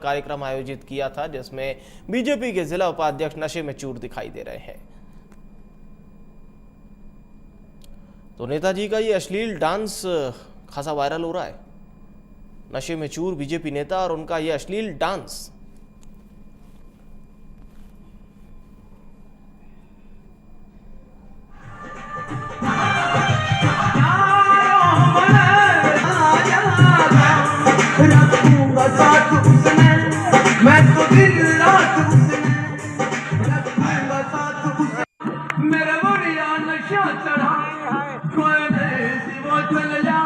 कार्यक्रम आयोजित किया था जिसमें बीजेपी के जिला उपाध्यक्ष नशे में चूर दिखाई दे रहे हैं। तो नेताजी का ये अश्लील डांस खासा वायरल हो रहा है। नशे में चूर बीजेपी नेता और उनका ये अश्लील डांस। मैं तो दिन रात मेरा बढ़िया नशा चढ़ा कोई देसी वो चल जा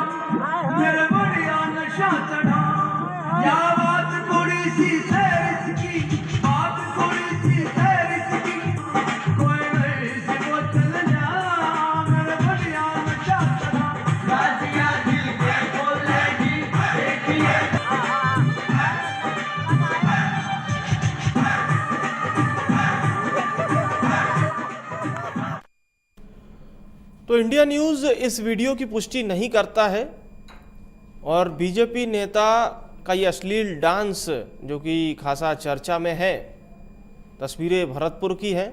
मेरा बढ़िया नशा चढ़ा क्या बात थोड़ी सी सैर की बात थोड़ी सी सैर की कोई देसी वो चल जा मेरा बढ़िया नशा चढ़ा राजिया दिल के बोलेगी देखिए। तो इंडिया न्यूज़ इस वीडियो की पुष्टि नहीं करता है और बीजेपी नेता का ये अश्लील डांस जो कि खासा चर्चा में है, तस्वीरें भरतपुर की हैं।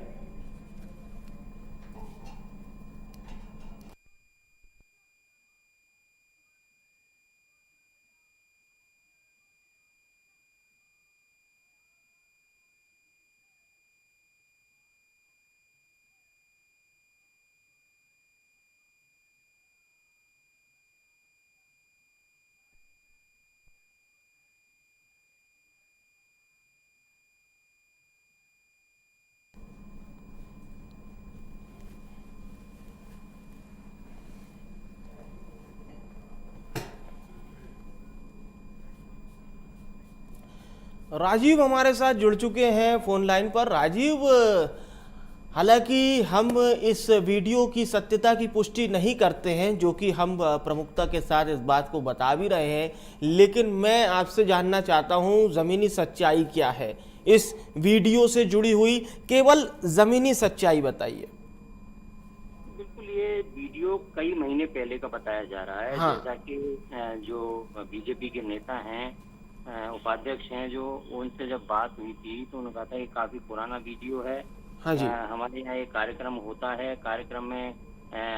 राजीव हमारे साथ जुड़ चुके हैं फोन लाइन पर। राजीव, हालांकि हम इस वीडियो की सत्यता की पुष्टि नहीं करते हैं, जो कि हम प्रमुखता के साथ इस बात को बता भी रहे हैं, लेकिन मैं आपसे जानना चाहता हूं ज़मीनी सच्चाई क्या है इस वीडियो से जुड़ी हुई, केवल ज़मीनी सच्चाई बताइए। बिल्कुल, ये वीडियो कई महीने पहले का बताया जा रहा है। हाँ। जैसा कि जो बीजेपी के नेता हैं, उपाध्यक्ष हैं, जो उनसे जब बात हुई थी तो उन्होंने कहा था ये काफी पुराना वीडियो है। हाँ जी। हमारे यहाँ एक कार्यक्रम होता है, कार्यक्रम में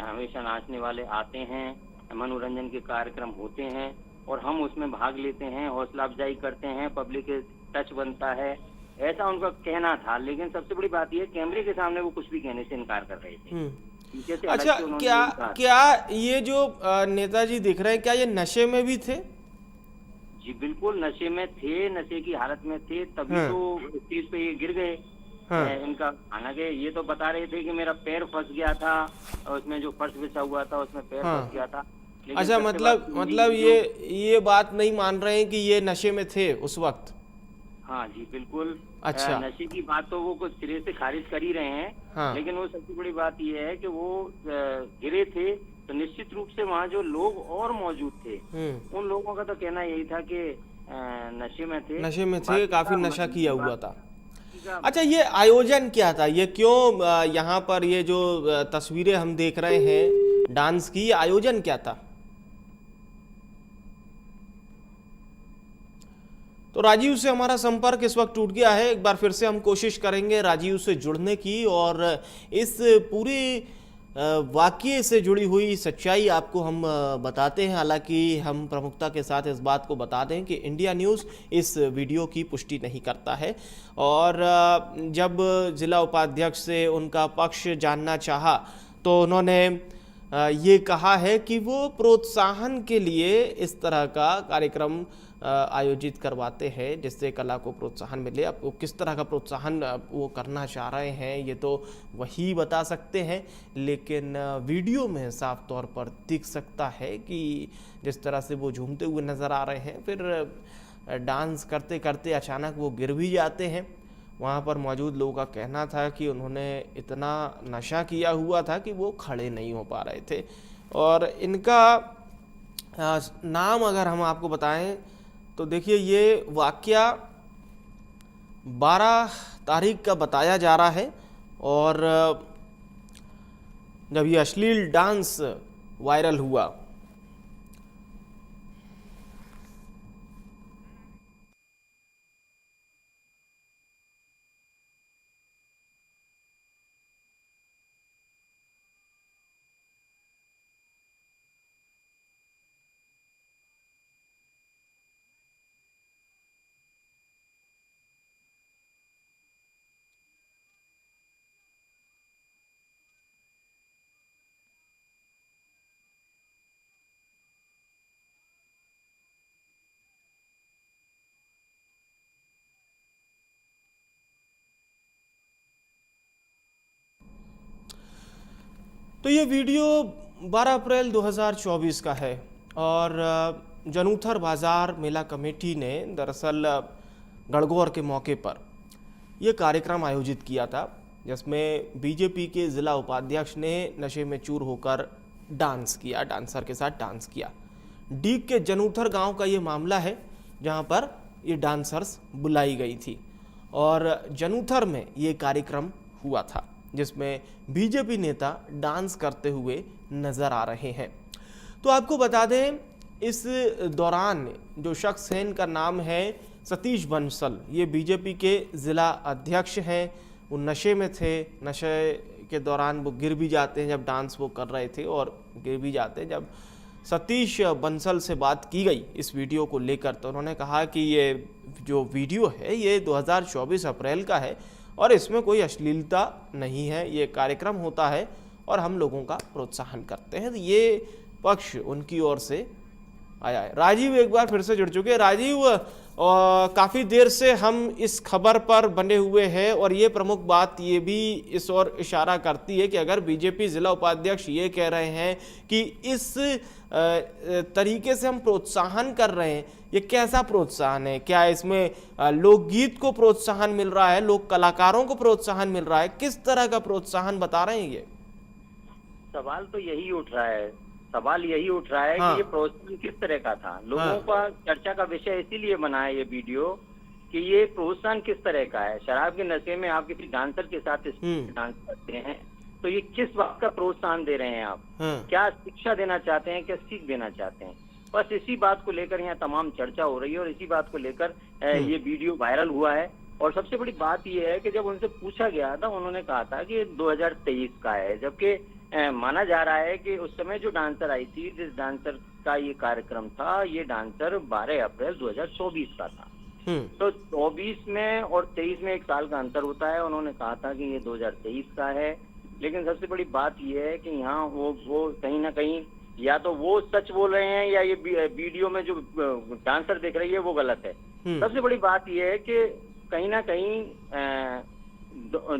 हमेशा नाचने वाले आते हैं, मनोरंजन के कार्यक्रम होते हैं और हम उसमें भाग लेते हैं, हौसला अफजाई करते हैं, पब्लिक के टच बनता है, ऐसा उनका कहना था। लेकिन सबसे बड़ी बात यह, कैमरे के सामने वो कुछ भी कहने से इनकार कर रहे थे। जैसे अलग अच्छा, से उन्होंने क्या कहा। क्या ये जो नेताजी दिख रहे हैं, क्या ये नशे में भी थे? जी बिल्कुल, नशे में थे, नशे की हालत में थे, तभी तो स्टेज पे ये गिर गए। इनका हालांकि ये तो बता रहे थे कि मेरा पैर फंस गया था और उसमें जो फर्श बिछा हुआ था उसमें पैर फंस गया था। लेकिन अच्छा, मतलब ये बात नहीं मान रहे हैं कि ये नशे में थे उस वक्त? हाँ जी बिल्कुल। अच्छा। नशे की बात तो वो कुछ सिरे से खारिज कर ही रहे हैं। हाँ। लेकिन वो सबसे बड़ी बात ये है कि वो गिरे थे तो निश्चित रूप से वहाँ जो लोग और मौजूद थे उन लोगों का तो कहना यही था कि नशे में थे, काफी नशा किया हुआ था। अच्छा, ये आयोजन क्या था? ये क्यों यहाँ पर ये जो तस्वीरें हम देख रहे हैं डांस की, ये आयोजन क्या था? तो राजीव से हमारा संपर्क इस वक्त टूट गया है। एक बार फिर से हम कोशिश करेंगे राजीव से जुड़ने की और इस पूरी वाकये से जुड़ी हुई सच्चाई आपको हम बताते हैं। हालांकि हम प्रमुखता के साथ इस बात को बता दें कि इंडिया न्यूज़ इस वीडियो की पुष्टि नहीं करता है और जब जिला उपाध्यक्ष से उनका पक्ष जानना चाहा तो उन्होंने ये कहा है कि वो प्रोत्साहन के लिए इस तरह का कार्यक्रम आयोजित करवाते हैं जिससे कला को प्रोत्साहन मिले। आपको किस तरह का प्रोत्साहन वो करना चाह रहे हैं ये तो वही बता सकते हैं, लेकिन वीडियो में साफ तौर पर दिख सकता है कि जिस तरह से वो झूमते हुए नज़र आ रहे हैं, फिर डांस करते करते अचानक वो गिर भी जाते हैं। वहाँ पर मौजूद लोगों का कहना था कि उन्होंने इतना नशा किया हुआ था कि वो खड़े नहीं हो पा रहे थे। और इनका नाम अगर हम आपको बताएं तो देखिए, ये वाकया 12 तारीख का बताया जा रहा है और जब ये अश्लील डांस वायरल हुआ तो ये वीडियो 12 अप्रैल 2024 का है और जनूथर बाजार मेला कमेटी ने दरअसल गणगौर के मौके पर यह कार्यक्रम आयोजित किया था, जिसमें बीजेपी के जिला उपाध्यक्ष ने नशे में चूर होकर डांस किया, डांसर के साथ डांस किया। डीग के जनूथर गांव का ये मामला है, जहां पर ये डांसर्स बुलाई गई थी और जनूथर में ये कार्यक्रम हुआ था, जिसमें बीजेपी नेता डांस करते हुए नजर आ रहे हैं। तो आपको बता दें, इस दौरान जो शख्स है, इनका नाम है सतीश बंसल। ये बीजेपी के जिला अध्यक्ष हैं। वो नशे में थे, नशे के दौरान वो गिर भी जाते हैं जब डांस वो कर रहे थे, और गिर भी जाते हैं। जब सतीश बंसल से बात की गई इस वीडियो को लेकर, तो उन्होंने कहा कि ये जो वीडियो है ये 2024 अप्रैल का है और इसमें कोई अश्लीलता नहीं है, ये कार्यक्रम होता है और हम लोगों का प्रोत्साहन करते हैं। तो ये पक्ष उनकी ओर से आया है। राजीव एक बार फिर से जुड़ चुके हैं। राजीव, काफ़ी देर से हम इस खबर पर बने हुए हैं और ये प्रमुख बात ये भी इस ओर इशारा करती है कि अगर बीजेपी जिला उपाध्यक्ष ये कह रहे हैं कि इस तरीके से हम प्रोत्साहन कर रहे हैं, ये कैसा प्रोत्साहन है? क्या इसमें लोकगीत को प्रोत्साहन मिल रहा है, लोक कलाकारों को प्रोत्साहन मिल रहा है? किस तरह का प्रोत्साहन बता रहे हैं ये? सवाल तो यही उठ रहा है, सवाल यही उठ रहा है हाँ। कि ये प्रोत्साहन किस तरह का था। लोगों का चर्चा का विषय इसीलिए बना है ये वीडियो कि ये प्रोत्साहन किस तरह का है। शराब के नशे में आप किसी डांसर के साथ डांस करते हैं तो ये किस बात का प्रोत्साहन दे रहे हैं आप? क्या शिक्षा देना चाहते हैं, क्या सीख देना चाहते हैं? बस इसी बात को लेकर यहाँ तमाम चर्चा हो रही है और इसी बात को लेकर ये वीडियो वायरल हुआ है। और सबसे बड़ी बात ये है कि जब उनसे पूछा गया था, उन्होंने कहा था कि 2023 का है, जबकि माना जा रहा है कि उस समय जो डांसर आई थी, जिस डांसर का ये कार्यक्रम था, ये डांसर 12 अप्रैल 2024 का था। तो 24 में और 23 में 1 साल का अंतर होता है। उन्होंने कहा था कि ये 2023 का है, लेकिन सबसे बड़ी बात ये है कि यहाँ वो कहीं ना कहीं या तो वो सच बोल रहे हैं या ये वीडियो में जो डांसर देख रही है वो गलत है। सबसे बड़ी बात ये है कि कहीं ना कहीं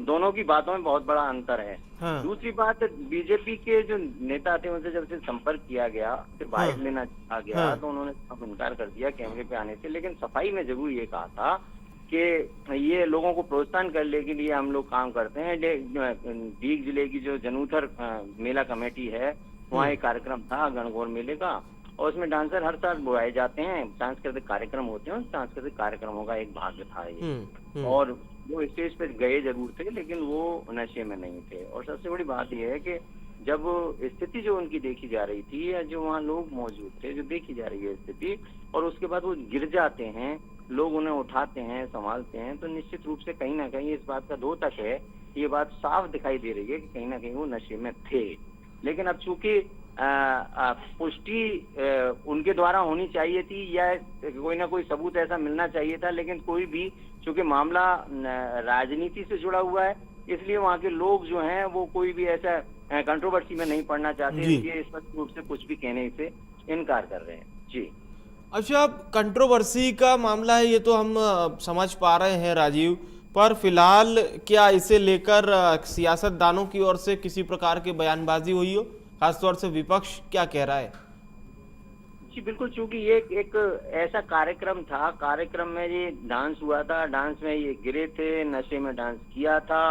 दोनों की बातों में बहुत बड़ा अंतर है। हाँ। दूसरी बात, बीजेपी के जो नेता थे उनसे जब से संपर्क किया गया, फिर बाइट लेना आ गया, हाँ। तो उन्होंने अब इनकार कर दिया कैमरे पे आने से। लेकिन सफाई में जरूर ये कहा था कि ये लोगों को प्रोत्साहन करने के लिए हम लोग काम करते हैं। डीग जिले की जो जनूथर मेला कमेटी है, वहाँ एक कार्यक्रम था गणगौर मेले का, और उसमें डांसर हर साल बुलाए जाते हैं, सांस्कृतिक कार्यक्रम होते हैं, सांस्कृतिक कार्यक्रमों का एक भाग था ये। और वो स्टेज पे गए जरूर थे, लेकिन वो नशे में नहीं थे। और सबसे बड़ी बात यह है कि जब स्थिति जो उनकी देखी जा रही थी, या जो वहाँ लोग मौजूद थे, जो देखी जा रही है स्थिति, और उसके बाद वो गिर जाते हैं, लोग उन्हें उठाते हैं, संभालते हैं, तो निश्चित रूप से कहीं ना कहीं इस बात का द्योतक है, ये बात साफ दिखाई दे रही है कि कहीं ना कहीं वो नशे में थे। लेकिन अब चूंकि पुष्टि उनके द्वारा होनी चाहिए थी या कोई ना कोई सबूत ऐसा मिलना चाहिए था, लेकिन कोई भी, चूंकि मामला राजनीति से जुड़ा हुआ है, इसलिए वहाँ के लोग जो हैं वो कोई भी ऐसा कंट्रोवर्सी में नहीं पड़ना चाहते, इसलिए स्पष्ट रूप से कुछ भी कहने से इनकार कर रहे हैं। जी अच्छा, कंट्रोवर्सी का मामला है ये तो हम समझ पा रहे हैं राजीव, पर फिलहाल क्या इसे लेकर सियासतदानों की ओर से किसी प्रकार की बयानबाजी हुई हो? खासतौर से विपक्ष क्या कह रहा है? जी बिल्कुल, चूंकि ये एक ऐसा कार्यक्रम था, कार्यक्रम में ये डांस हुआ था, डांस में ये गिरे थे, नशे में डांस किया था।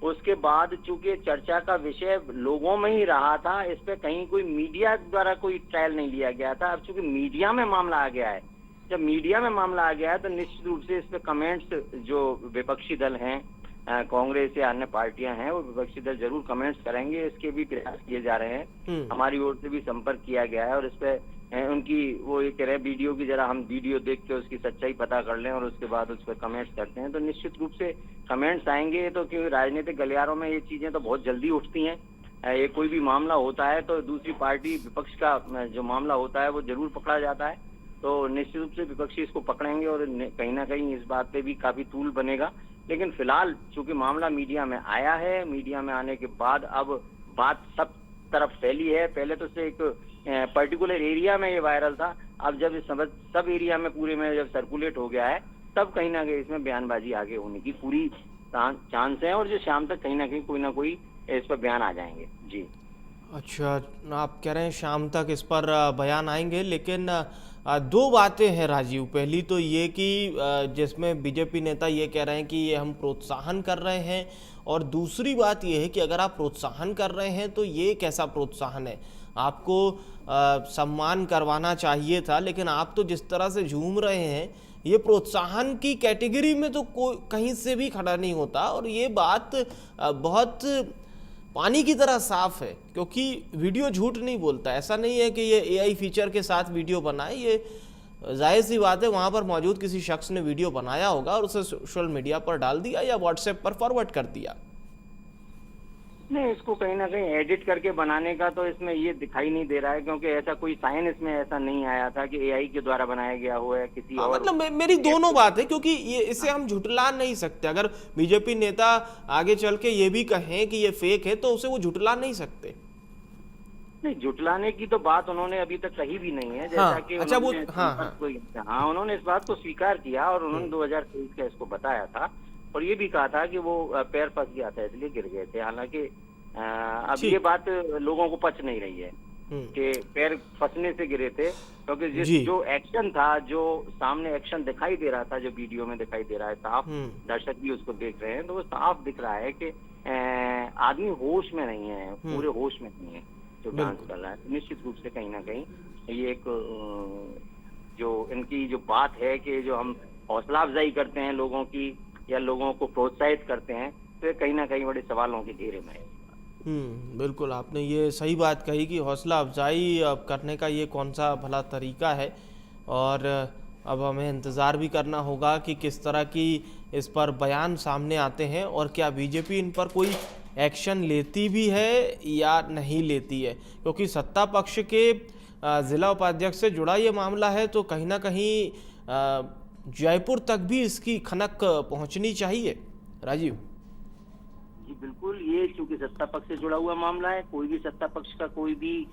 उसके बाद चूंकि चर्चा का विषय लोगों में ही रहा था, इस पे कहीं कोई मीडिया द्वारा कोई ट्रायल नहीं लिया गया था। अब चूंकि मीडिया में मामला आ गया है, जब मीडिया में मामला आ गया है तो निश्चित रूप से इस पे कमेंट्स जो विपक्षी दल हैं, कांग्रेस या अन्य पार्टियां हैं, वो विपक्षी दल जरूर कमेंट्स करेंगे। इसके भी प्रयास किए जा रहे हैं, हमारी ओर से भी संपर्क किया गया है, और इस पे उनकी वो ये कह रहे हैं वीडियो की जरा हम वीडियो देख के उसकी सच्चाई पता कर लें और उसके बाद उस पर कमेंट्स करते हैं। तो निश्चित रूप से कमेंट्स आएंगे, तो क्योंकि राजनीतिक गलियारों में ये चीजें तो बहुत जल्दी उठती हैं। ये कोई भी मामला होता है तो दूसरी पार्टी, विपक्ष का जो मामला होता है वो जरूर पकड़ा जाता है, तो निश्चित रूप से विपक्षी इसको पकड़ेंगे और कहीं ना कहीं इस बात पे भी काफी तूल बनेगा। लेकिन फिलहाल चूंकि मामला मीडिया में आया है, मीडिया में आने के बाद अब बात सब तरफ फैली है। पहले तो से एक पर्टिकुलर एरिया में ये वायरल था, अब जब इस सब एरिया में पूरे में जब सर्कुलेट हो गया है, तब कहीं ना कहीं इसमें बयानबाजी आगे होने की पूरी चांस है, और जो शाम तक कहीं ना कहीं कोई ना कोई इस पर बयान आ जाएंगे। जी अच्छा, आप कह रहे हैं शाम तक इस पर बयान आएंगे, लेकिन दो बातें हैं राजीव। पहली तो ये कि जिसमें बीजेपी नेता ये कह रहे हैं कि ये हम प्रोत्साहन कर रहे हैं, और दूसरी बात ये है कि अगर आप प्रोत्साहन कर रहे हैं तो ये कैसा प्रोत्साहन है? आपको सम्मान करवाना चाहिए था, लेकिन आप तो जिस तरह से झूम रहे हैं ये प्रोत्साहन की कैटेगरी में तो कोई कहीं से भी खड़ा नहीं होता। और ये बात बहुत पानी की तरह साफ है, क्योंकि वीडियो झूठ नहीं बोलता। ऐसा नहीं है कि ये एआई फीचर के साथ वीडियो बनाए, ये जाहिर सी बात है वहाँ पर मौजूद किसी शख्स ने वीडियो बनाया होगा और उसे सोशल मीडिया पर डाल दिया या व्हाट्सएप पर फॉरवर्ड कर दिया। नहीं, इसको कहीं ना कहीं एडिट करके बनाने का तो इसमें ये दिखाई नहीं दे रहा है, क्योंकि ऐसा कोई साइन इसमें ऐसा नहीं आया था कि एआई के द्वारा बनाया गया हो है किसी और। मतलब मेरी दोनों बात है, क्योंकि ये इसे हम झुटला नहीं सकते। अगर बीजेपी नेता आगे चल के ये भी कहें कि ये फेक है तो उसे वो झुटला नहीं सकते। नहीं, जुटलाने की तो बात उन्होंने अभी तक कही भी नहीं है। जैसा हाँ, कि अच्छा, वो हाँ, उन्होंने इस बात को स्वीकार किया और उन्होंने 2023 का इसको बताया था, और ये भी कहा था कि वो पैर फंस गया था इसलिए गिर गए थे। हालांकि अब ये बात लोगों को पच नहीं रही है कि पैर फंसने से गिरे थे, क्योंकि जो एक्शन था, जो सामने एक्शन दिखाई दे रहा था, जो वीडियो में दिखाई दे रहा है साफ, दर्शक भी उसको देख रहे हैं, तो वो साफ दिख रहा है कि आदमी होश में नहीं है, पूरे होश में नहीं है जो डांस कर रहा है। निश्चित रूप से कहीं ना कहीं ये एक जो इनकी जो बात है कि जो हम हौसला अफजाई करते हैं लोगों की या लोगों को प्रोत्साहित करते हैं, तो ये कहीं ना कहीं बड़े सवालों के घेरे में है। बिल्कुल, आपने ये सही बात कही कि हौसला अफजाई करने का ये कौन सा भला तरीका है। और अब हमें इंतज़ार भी करना होगा कि किस तरह की इस पर बयान सामने आते हैं और क्या बीजेपी इन पर कोई एक्शन लेती भी है या नहीं लेती है। क्योंकि सत्ता पक्ष के ज़िला उपाध्यक्ष से जुड़ा ये मामला है, तो कहीं ना कहीं जयपुर तक भी इसकी खनक पहुंचनी चाहिए। राजीव जी बिल्कुल, ये चूंकि सत्ता पक्ष से जुड़ा हुआ मामला है, कोई भी सत्ता पक्ष का कोई भी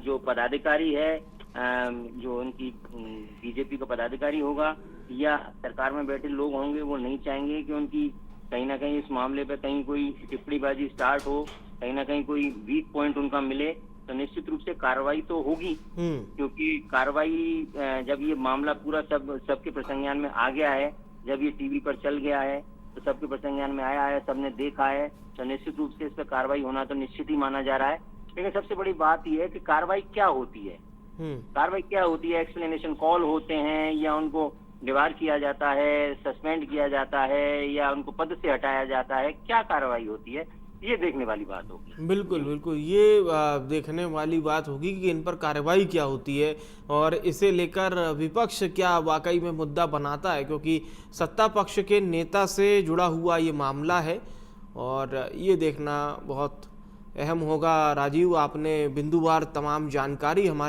जो पदाधिकारी है, जो उनकी बीजेपी का पदाधिकारी होगा या सरकार में बैठे लोग होंगे, वो नहीं चाहेंगे कि उनकी कहीं ना कहीं इस मामले पे कहीं कोई टिप्पणीबाजी स्टार्ट हो, कहीं ना कहीं कोई वीक पॉइंट उनका मिले, तो निश्चित रूप से कार्रवाई तो होगी। क्योंकि कार्रवाई जब ये मामला पूरा सबके प्रसंज्ञान में आ गया है, जब ये टीवी पर चल गया है, तो सबके प्रसंज्ञान में आया है, सबने देखा है, तो निश्चित रूप से इस पर कार्रवाई होना तो निश्चित ही माना जा रहा है। लेकिन सबसे बड़ी बात यह है कि कार्रवाई क्या होती है, कार्रवाई क्या होती है? एक्सप्लेनेशन कॉल होते हैं या उनको डिबार किया जाता है, सस्पेंड किया जाता है या उनको पद से हटाया जाता है? क्या कार्रवाई होती है, ये देखने वाली बात होगी। बिल्कुल बिल्कुल, ये देखने वाली बात होगी कि इन पर कार्रवाई क्या होती है और इसे लेकर विपक्ष क्या वाकई में मुद्दा बनाता है, क्योंकि सत्ता पक्ष के नेता से जुड़ा हुआ ये मामला है और ये देखना बहुत अहम होगा। राजीव, आपने बिंदुवार तमाम जानकारी हमारे